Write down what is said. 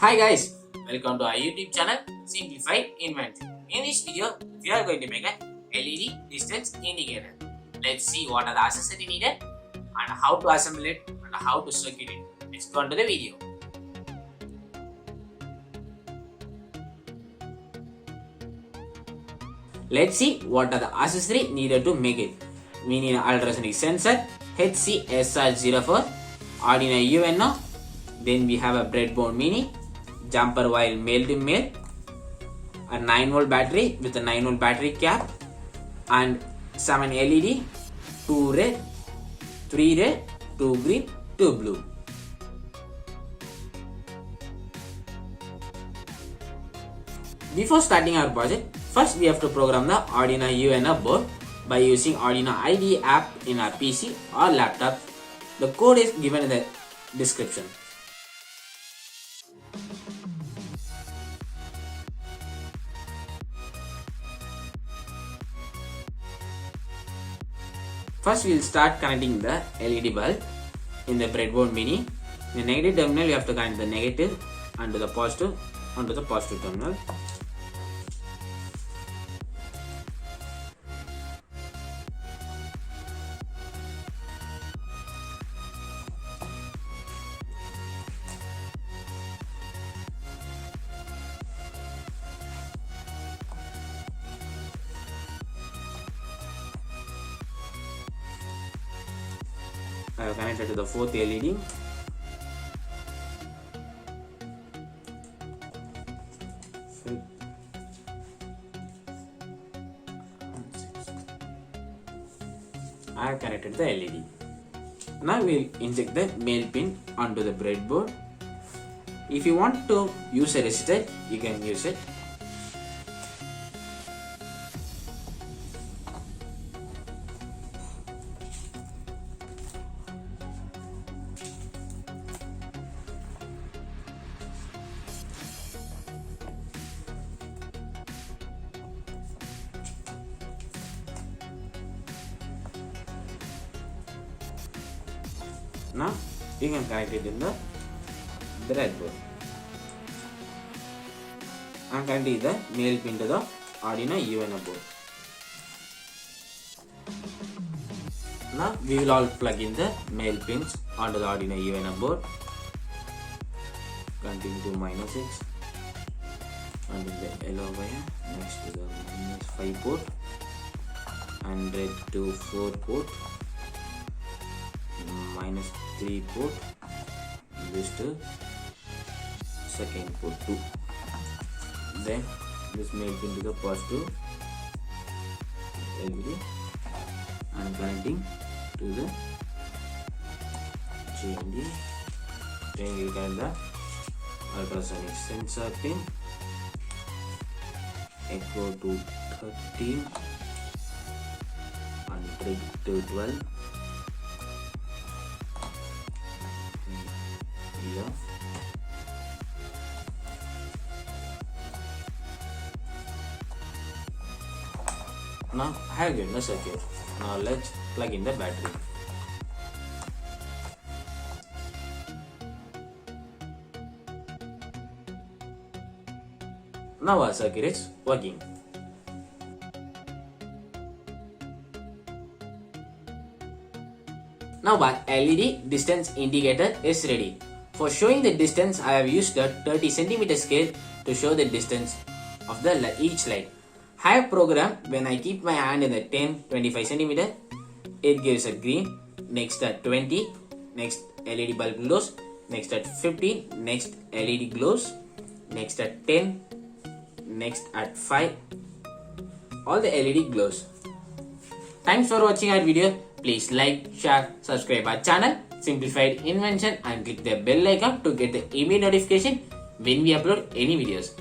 Hi guys, welcome to our YouTube channel Simplified Invention. In this video, we are going to make a LED distance indicator. Let's see what are the accessories needed and how to assemble it and how to circuit it. Let's go on to the video. Let's see what are the accessories needed to make it. We need an ultrasonic sensor, HCSR04, Arduino Uno, then we have a breadboard mini, jumper wire male to male, a 9V battery with a 9V battery cap, and 7 LED, 2 red, 3 red, 2 green, 2 blue. Before starting our project, first we have to program the Arduino Uno board by using Arduino IDE app in our PC or laptop. The code is given in the description. First we will start connecting the LED bulb in the breadboard mini. In the negative terminal you have to connect the negative onto the positive terminal. I have connected to the fourth LED. I have connected the LED. Now we will inject the male pin onto the breadboard. If you want to use a resistor, you can use it. Now you can connect it in the breadboard. I am connecting the male pin to the Arduino Uno board. Now we will all plug in the male pins onto the Arduino Uno board. Continue to -6 onto the yellow wire next to the -5 port and red to 4 port. -3 port, this to second port 2. Then this male pin to the positive LED and connecting to the GND. Then we connect the ultrasonic sensor pin, echo to 13 and trigger to 12. Here. Now I have given the circuit. Now let's plug in the battery. Now our circuit is working. Now our LED distance indicator is ready. For showing the distance, I have used a 30 cm scale to show the distance of each light. I have programmed when I keep my hand in the 10-25 cm, it gives a green, next at 20, next LED bulb glows, next at 15, next LED glows, next at 10, next at 5, all the LED glows. Thanks for watching our video. Please like, share, subscribe our channel Simplified Invention and click the bell icon to get the email notification when we upload any videos.